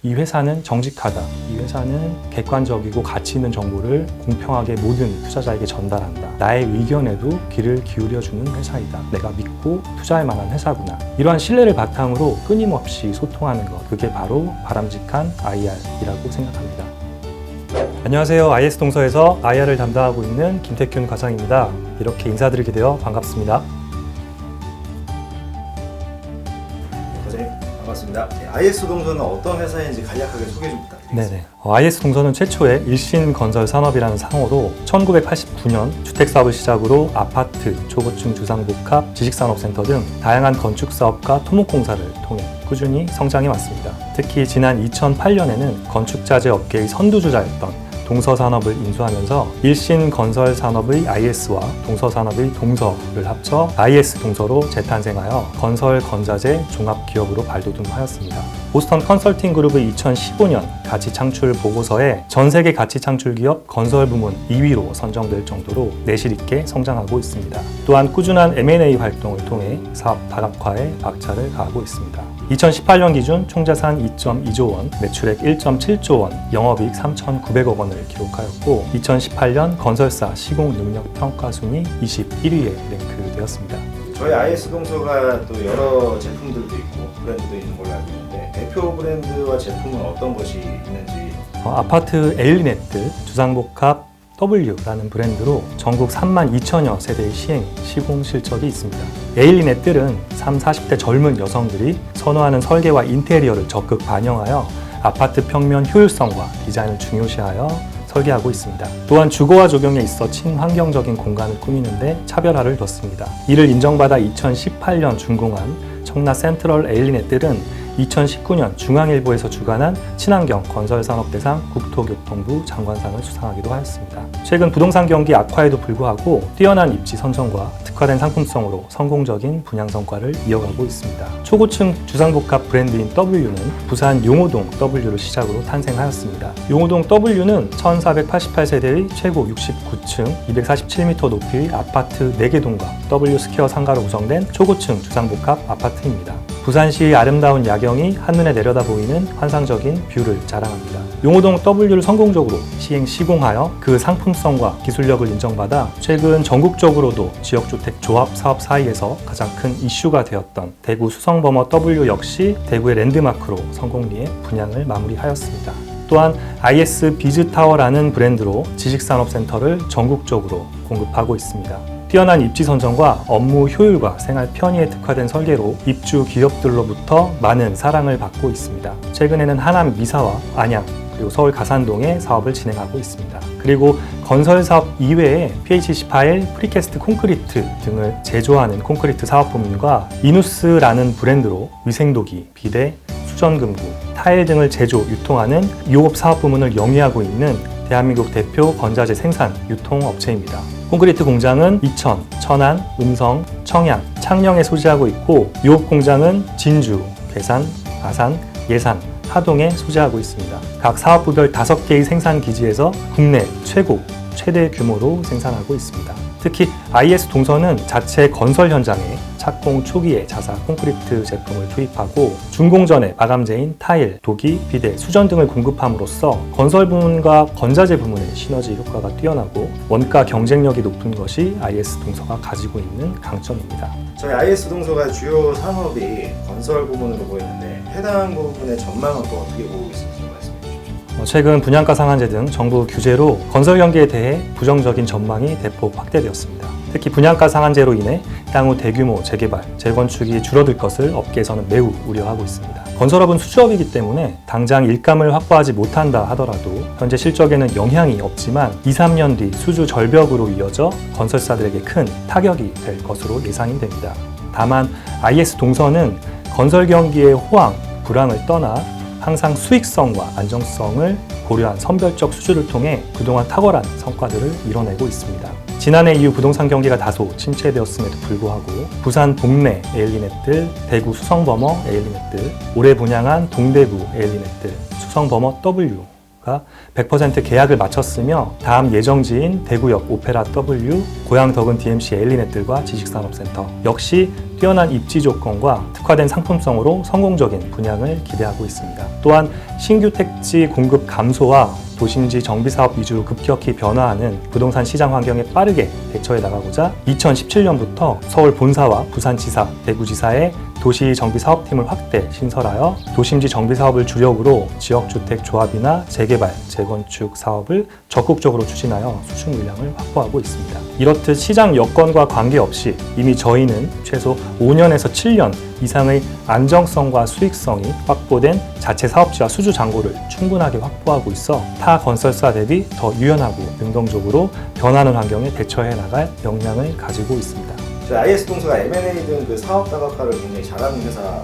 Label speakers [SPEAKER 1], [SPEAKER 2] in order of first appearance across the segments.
[SPEAKER 1] 이 회사는 정직하다. 이 회사는 객관적이고 가치 있는 정보를 공평하게 모든 투자자에게 전달한다. 나의 의견에도 귀를 기울여주는 회사이다. 내가 믿고 투자할 만한 회사구나. 이러한 신뢰를 바탕으로 끊임없이 소통하는 것. 그게 바로 바람직한 IR이라고 생각합니다. 안녕하세요. IS동서에서 IR을 담당하고 있는 김태균 과장입니다. 이렇게 인사드리게 되어 반갑습니다.
[SPEAKER 2] 과장님 반갑습니다. IS동서는 어떤 회사인지 간략하게 소개 좀 부탁드리겠습니다.
[SPEAKER 1] 네네. IS동서는 최초의 일신건설산업이라는 상호로 1989년 주택사업을 시작으로 아파트, 초고층 주상복합, 지식산업센터 등 다양한 건축사업과 토목공사를 통해 꾸준히 성장해 왔습니다. 특히 지난 2008년에는 건축자재 업계의 선두주자였던 동서산업을 인수하면서 일신건설산업의 IS와 동서산업의 동서를 합쳐 IS동서로 재탄생하여 건설 건자재 종합기업으로 발돋움하였습니다. 보스턴 컨설팅 그룹의 2015년 가치창출 보고서에 전세계 가치창출기업 건설부문 2위로 선정될 정도로 내실 있게 성장하고 있습니다. 또한 꾸준한 M&A 활동을 통해 사업 다각화에 박차를 가하고 있습니다. 2018년 기준 총자산 2.2조 원, 매출액 1.7조 원, 영업이익 3,900억 원을 기록하였고 2018년 건설사 시공 능력 평가 순위 21위에 랭크되었습니다.
[SPEAKER 2] 저희 IS동서가 또 여러 제품들도 있고 브랜드도 있는 걸로 알고 있는데 대표 브랜드와 제품은 어떤 것이 있는지.
[SPEAKER 1] 아파트 에일리네트, 주상복합 W라는 브랜드로 전국 32,000여 세대의 시공 실적이 있습니다. 에일리넷들은 30, 40대 젊은 여성들이 선호하는 설계와 인테리어를 적극 반영하여 아파트 평면 효율성과 디자인을 중요시하여 설계하고 있습니다. 또한 주거와 조경에 있어 친환경적인 공간을 꾸미는데 차별화를 뒀습니다. 이를 인정받아 2018년 준공한 청라 센트럴 에일리넷들은 2019년 중앙일보에서 주관한 친환경 건설산업대상 국토교통부 장관상을 수상하기도 하였습니다. 최근 부동산 경기 악화에도 불구하고 뛰어난 입지 선정과 특화된 상품성으로 성공적인 분양 성과를 이어가고 있습니다. 초고층 주상복합 브랜드인 W는 부산 용호동 W를 시작으로 탄생하였습니다. 용호동 W는 1488세대의 최고 69층 247m 높이의 아파트 4개 동과 W스퀘어 상가로 구성된 초고층 주상복합 아파트입니다. 부산시의 아름다운 야경이 한눈에 내려다 보이는 환상적인 뷰를 자랑합니다. 용호동 W를 성공적으로 시공하여 그 상품성과 기술력을 인정받아 최근 전국적으로도 지역주택 조합 사업 사이에서 가장 큰 이슈가 되었던 대구 수성버머 W 역시 대구의 랜드마크로 성공리에 분양을 마무리하였습니다. 또한 IS 비즈타워라는 브랜드로 지식산업센터를 전국적으로 공급하고 있습니다. 뛰어난 입지 선정과 업무 효율과 생활 편의에 특화된 설계로 입주 기업들로부터 많은 사랑을 받고 있습니다. 최근에는 하남 미사와 안양 그리고 서울 가산동에 사업을 진행하고 있습니다. 그리고 건설 사업 이외에 PH18, 프리캐스트 콘크리트 등을 제조하는 콘크리트 사업 부문과 이누스라는 브랜드로 위생도기, 비대, 수전금구, 타일 등을 제조, 유통하는 유업 사업 부문을 영위하고 있는 대한민국 대표 건자재 생산, 유통업체입니다. 콘크리트 공장은 이천, 천안, 음성, 청양, 창녕에 소지하고 있고 유업 공장은 진주, 괴산, 아산, 예산, 하동에 소지하고 있습니다. 각 사업부별 5개의 생산 기지에서 국내 최대 규모로 생산하고 있습니다. 특히 IS동서는 자체 건설 현장에 착공 초기에 자사 콘크리트 제품을 투입하고 준공 전에 마감재인 타일, 도기, 비대, 수전 등을 공급함으로써 건설 부문과 건자재 부문의 시너지 효과가 뛰어나고 원가 경쟁력이 높은 것이 IS동서가 가지고 있는 강점입니다.
[SPEAKER 2] 저희 IS동서가 주요 산업이 건설 부문으로 보이는데 해당 부분의 전망은 또 어떻게 보고 있는지 말씀해 주십시오.
[SPEAKER 1] 최근 분양가 상한제 등 정부 규제로 건설 경기에 대해 부정적인 전망이 대폭 확대되었습니다. 특히 분양가 상한제로 인해 향후 대규모 재개발, 재건축이 줄어들 것을 업계에서는 매우 우려하고 있습니다. 건설업은 수주업이기 때문에 당장 일감을 확보하지 못한다 하더라도 현재 실적에는 영향이 없지만 2, 3년 뒤 수주 절벽으로 이어져 건설사들에게 큰 타격이 될 것으로 예상이 됩니다. 다만 IS동서는 건설 경기의 호황, 불황을 떠나 항상 수익성과 안정성을 고려한 선별적 수주를 통해 그동안 탁월한 성과들을 이뤄내고 있습니다. 지난해 이후 부동산 경기가 다소 침체되었음에도 불구하고 부산 동래 에일리넷들, 대구 수성버머 에일리넷들, 올해 분양한 동대구 에일리넷들, 수성버머 W, 주상복합과 100% 계약을 마쳤으며 다음 예정지인 대구역 오페라 W, 고양덕은 DMC 에일리넷들과 지식산업센터 역시 뛰어난 입지 조건과 특화된 상품성으로 성공적인 분양을 기대하고 있습니다. 또한 신규 택지 공급 감소와 도심지 정비사업 위주로 급격히 변화하는 부동산 시장 환경에 빠르게 대처해 나가고자 2017년부터 서울 본사와 부산지사, 대구지사의 도시 정비 사업팀을 확대 신설하여 도심지 정비 사업을 주력으로 지역주택 조합이나 재개발, 재건축 사업을 적극적으로 추진하여 수축 물량을 확보하고 있습니다. 이렇듯 시장 여건과 관계없이 이미 저희는 최소 5년에서 7년 이상의 안정성과 수익성이 확보된 자체 사업지와 수주 잔고를 충분하게 확보하고 있어 타 건설사 대비 더 유연하고 능동적으로 변하는 환경에 대처해 나갈 역량을 가지고 있습니다.
[SPEAKER 2] IS동서가 M&A 등 그 사업 다각화를 굉장히 잘하는 회사라고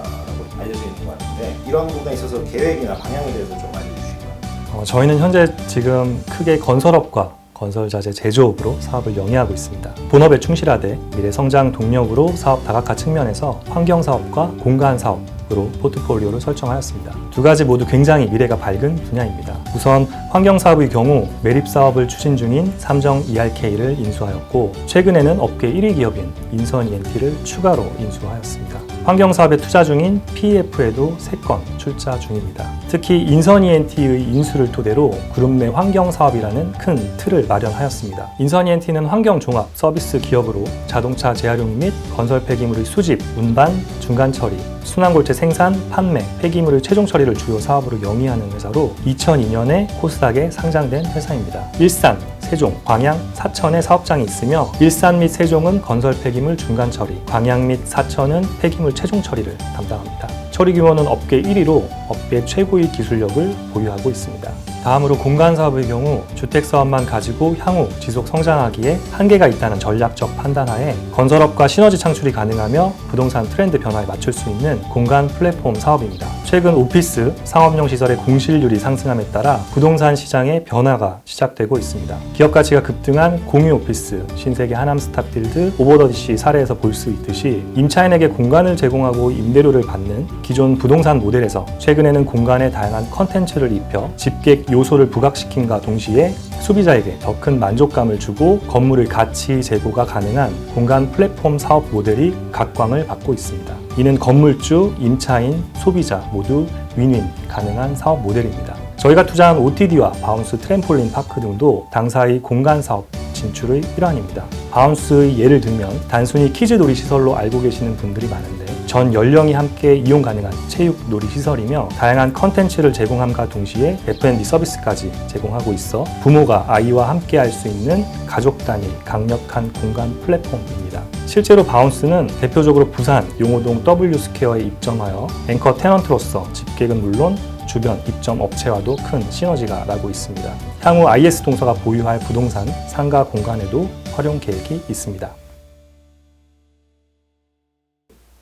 [SPEAKER 2] 알려져 있는 것 같은데 이런 부분에 있어서 계획이나 방향에 대해서 좀 알려주시고요.
[SPEAKER 1] 저희는 현재 지금 크게 건설업과 건설자재 제조업으로 사업을 영위하고 있습니다. 본업에 충실하되 미래 성장 동력으로 사업 다각화 측면에서 환경사업과 공간사업으로 포트폴리오를 설정하였습니다. 두 가지 모두 굉장히 미래가 밝은 분야입니다. 우선 환경사업의 경우 매립사업을 추진 중인 삼정 ERK를 인수하였고 최근에는 업계 1위 기업인 인선 ENT를 추가로 인수하였습니다. 환경사업에 투자 중인 PEF에도 3건 출자 중입니다. 특히 인선 ENT의 인수를 토대로 그룹 내 환경사업이라는 큰 틀을 마련하였습니다. 인선 ENT는 환경종합 서비스 기업으로 자동차 재활용 및 건설 폐기물의 수집, 운반, 중간 처리, 순환골재 생산, 판매, 폐기물의 최종 처리를 주요 사업으로 영위하는 회사로 2002년에 코스닥에 상장된 회사입니다. 일산, 세종, 광양, 사천에 사업장이 있으며 일산 및 세종은 건설 폐기물 중간 처리, 광양 및 사천은 폐기물 최종 처리를 담당합니다. 처리 규모는 업계 1위로 업계 최고의 기술력을 보유하고 있습니다. 다음으로 공간사업의 경우 주택사업만 가지고 향후 지속 성장하기에 한계가 있다는 전략적 판단하에 건설업과 시너지 창출이 가능하며 부동산 트렌드 변화에 맞출 수 있는 공간 플랫폼 사업입니다. 최근 오피스, 상업용 시설의 공실률이 상승함에 따라 부동산 시장의 변화가 시작되고 있습니다. 기업 가치가 급등한 공유 오피스, 신세계 하남 스타필드, 오버더디시 사례에서 볼 수 있듯이 임차인에게 공간을 제공하고 임대료를 받는 기존 부동산 모델에서 최근에는 공간에 다양한 컨텐츠를 입혀 집객 요소를 부각시킨과 동시에 소비자에게 더 큰 만족감을 주고 건물의 가치 제고가 가능한 공간 플랫폼 사업 모델이 각광을 받고 있습니다. 이는 건물주, 임차인, 소비자 모두 윈윈 가능한 사업 모델입니다. 저희가 투자한 OTD와 바운스 트램폴린 파크 등도 당사의 공간 사업 진출의 일환입니다. 바운스의 예를 들면 단순히 키즈 놀이시설로 알고 계시는 분들이 많은데 전 연령이 함께 이용 가능한 체육 놀이시설이며 다양한 컨텐츠를 제공함과 동시에 F&B 서비스까지 제공하고 있어 부모가 아이와 함께 할 수 있는 가족 단위 강력한 공간 플랫폼입니다. 실제로 바운스는 대표적으로 부산 용호동 W스퀘어에 입점하여 앵커 테넌트로서 집객은 물론 주변 입점 업체와도 큰 시너지가 나고 있습니다. 향후 IS동서가 보유할 부동산 상가 공간에도 활용 계획이 있습니다.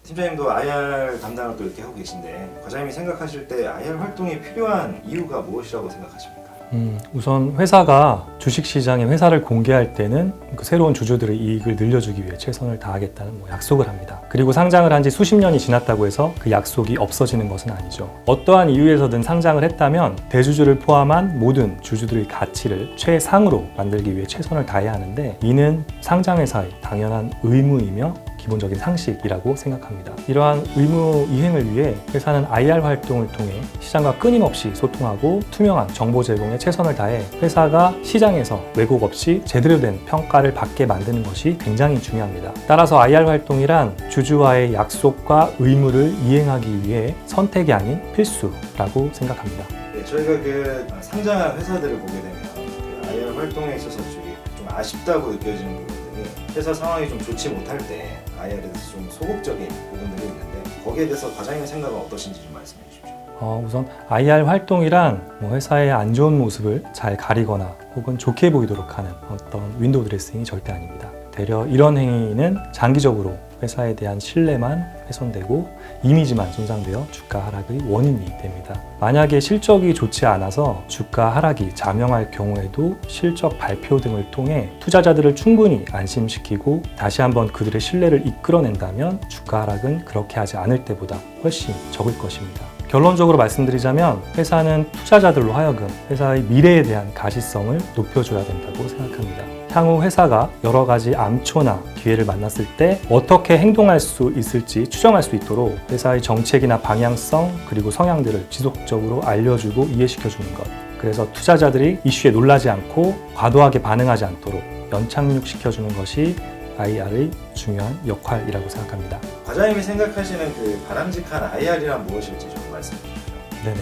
[SPEAKER 2] 팀장님도 IR 담당을 또 이렇게 하고 계신데 과장님이 생각하실 때 IR 활동이 필요한 이유가 무엇이라고 생각하십니까?
[SPEAKER 1] 우선 회사가 주식시장에 회사를 공개할 때는 그 새로운 주주들의 이익을 늘려주기 위해 최선을 다하겠다는 약속을 합니다. 그리고 상장을 한 지 수십 년이 지났다고 해서 그 약속이 없어지는 것은 아니죠. 어떠한 이유에서든 상장을 했다면 대주주를 포함한 모든 주주들의 가치를 최상으로 만들기 위해 최선을 다해야 하는데 이는 상장회사의 당연한 의무이며 기본적인 상식이라고 생각합니다. 이러한 의무 이행을 위해 회사는 IR 활동을 통해 시장과 끊임없이 소통하고 투명한 정보 제공에 최선을 다해 회사가 시장에서 왜곡 없이 제대로 된 평가를 받게 만드는 것이 굉장히 중요합니다. 따라서 IR 활동이란 주주와의 약속과 의무를 이행하기 위해 선택이 아닌 필수라고 생각합니다.
[SPEAKER 2] 네, 저희가 그 상장한 회사들을 보게 되면 그 IR 활동에 있어서 좀 아쉽다고 느껴지는 부분들이 회사 상황이 좀 좋지 못할 때 IR에 대해서 좀 소극적인 부분들이 있는데 거기에 대해서 과장님의 생각은 어떠신지 좀 말씀해 주십시오.
[SPEAKER 1] 우선 IR 활동이란 회사의 안 좋은 모습을 잘 가리거나 혹은 좋게 보이도록 하는 어떤 윈도우 드레싱이 절대 아닙니다. 되려 이런 행위는 장기적으로 회사에 대한 신뢰만 훼손되고 이미지만 손상되어 주가 하락의 원인이 됩니다. 만약에 실적이 좋지 않아서 주가 하락이 자명할 경우에도 실적 발표 등을 통해 투자자들을 충분히 안심시키고 다시 한번 그들의 신뢰를 이끌어낸다면 주가 하락은 그렇게 하지 않을 때보다 훨씬 적을 것입니다. 결론적으로 말씀드리자면 회사는 투자자들로 하여금 회사의 미래에 대한 가시성을 높여줘야 된다고 생각합니다. 향후 회사가 여러 가지 암초나 기회를 만났을 때 어떻게 행동할 수 있을지 추정할 수 있도록 회사의 정책이나 방향성 그리고 성향들을 지속적으로 알려주고 이해시켜주는 것. 그래서 투자자들이 이슈에 놀라지 않고 과도하게 반응하지 않도록 연착륙시켜주는 것이 IR의 중요한 역할이라고 생각합니다.
[SPEAKER 2] 과장님이 생각하시는 그 바람직한 IR이란 무엇일지 좀 말씀해 주시죠.
[SPEAKER 1] 네네.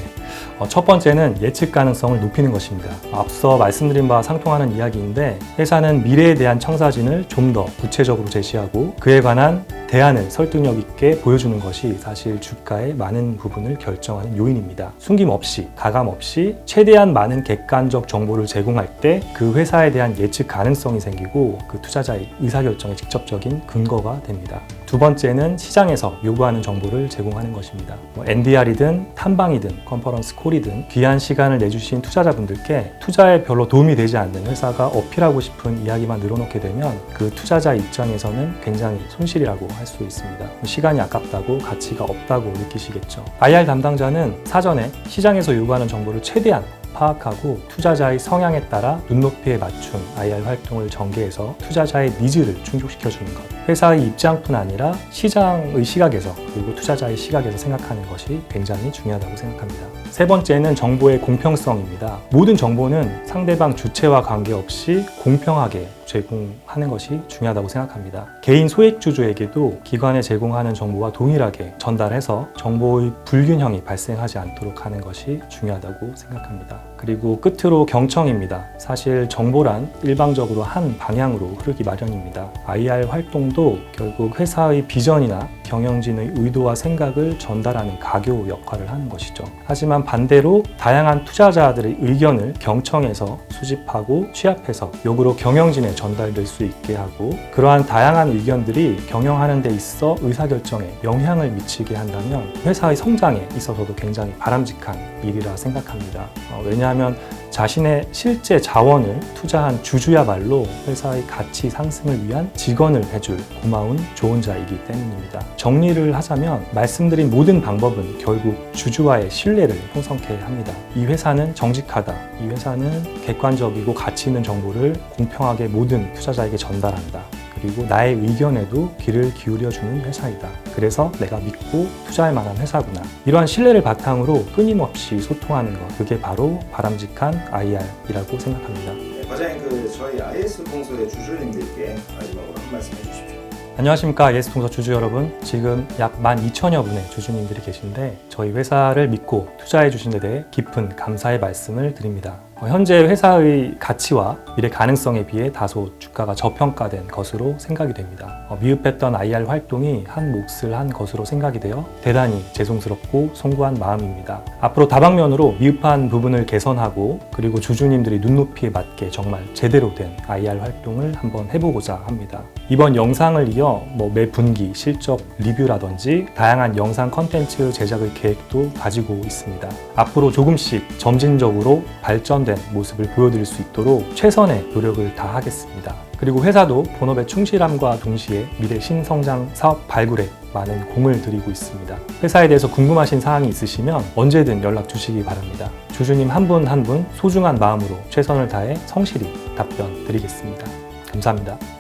[SPEAKER 1] 첫 번째는 예측 가능성을 높이는 것입니다. 앞서 말씀드린 바와 상통하는 이야기인데 회사는 미래에 대한 청사진을 좀 더 구체적으로 제시하고 그에 관한 대안을 설득력 있게 보여주는 것이 사실 주가의 많은 부분을 결정하는 요인입니다. 숨김없이, 가감없이 최대한 많은 객관적 정보를 제공할 때 그 회사에 대한 예측 가능성이 생기고 그 투자자의 의사결정에 직접적인 근거가 됩니다. 두 번째는 시장에서 요구하는 정보를 제공하는 것입니다. NDR이든 탐방이든 컨퍼런스 콜이든 귀한 시간을 내주신 투자자분들께 투자에 별로 도움이 되지 않는 회사가 어필하고 싶은 이야기만 늘어놓게 되면 그 투자자 입장에서는 굉장히 손실이라고 할 수 있습니다. 시간이 아깝다고 가치가 없다고 느끼시겠죠. IR 담당자는 사전에 시장에서 요구하는 정보를 최대한 파악하고 투자자의 성향에 따라 눈높이에 맞춘 IR 활동을 전개해서 투자자의 니즈를 충족시켜주는 것. 회사의 입장뿐 아니라 시장의 시각에서 그리고 투자자의 시각에서 생각하는 것이 굉장히 중요하다고 생각합니다. 세 번째는 정보의 공평성입니다. 모든 정보는 상대방 주체와 관계없이 공평하게 제공하는 것이 중요하다고 생각합니다. 개인 소액주주에게도 기관에 제공하는 정보와 동일하게 전달해서 정보의 불균형이 발생하지 않도록 하는 것이 중요하다고 생각합니다. 그리고 끝으로 경청입니다. 사실 정보란 일방적으로 한 방향으로 흐르기 마련입니다. IR 활동도 결국 회사의 비전이나 경영진의 의도와 생각을 전달하는 가교 역할을 하는 것이죠. 하지만 반대로 다양한 투자자들의 의견을 경청해서 수집하고 취합해서 역으로 경영진에 전달될 수 있게 하고 그러한 다양한 의견들이 경영하는 데 있어 의사결정에 영향을 미치게 한다면 회사의 성장에 있어서도 굉장히 바람직한 일이라 생각합니다. 왜냐하면 자신의 실제 자원을 투자한 주주야말로 회사의 가치 상승을 위한 직원을 해줄 고마운 좋은 자이기 때문입니다. 정리를 하자면 말씀드린 모든 방법은 결국 주주와의 신뢰를 형성케 합니다. 이 회사는 정직하다. 이 회사는 객관적이고 가치 있는 정보를 공평하게 모든 투자자에게 전달한다. 그리고 나의 의견에도 귀를 기울여주는 회사이다. 그래서 내가 믿고 투자할 만한 회사구나. 이러한 신뢰를 바탕으로 끊임없이 소통하는 것. 그게 바로 바람직한 IR이라고 생각합니다.
[SPEAKER 2] 네, 과장님 저희 IS 동서의 주주님들께 마지막으로 한 말씀 해주십시오.
[SPEAKER 1] 안녕하십니까. 예스통서 주주 여러분. 지금 약 12,000여 분의 주주님들이 계신데 저희 회사를 믿고 투자해 주신 데 대해 깊은 감사의 말씀을 드립니다. 현재 회사의 가치와 미래 가능성에 비해 다소 주가가 저평가된 것으로 생각이 됩니다. 미흡했던 IR 활동이 한 몫을 한 것으로 생각이 되어 대단히 죄송스럽고 송구한 마음입니다. 앞으로 다방면으로 미흡한 부분을 개선하고 그리고 주주님들이 눈높이에 맞게 정말 제대로 된 IR 활동을 한번 해보고자 합니다. 이번 영상을 이어 매 분기 실적 리뷰라든지 다양한 영상 컨텐츠 제작의 계획도 가지고 있습니다. 앞으로 조금씩 점진적으로 발전된 모습을 보여드릴 수 있도록 최선의 노력을 다하겠습니다. 그리고 회사도 본업에 충실함과 동시에 미래 신성장 사업 발굴에 많은 공을 들이고 있습니다. 회사에 대해서 궁금하신 사항이 있으시면 언제든 연락 주시기 바랍니다. 주주님 한 분 한 분 소중한 마음으로 최선을 다해 성실히 답변 드리겠습니다. 감사합니다.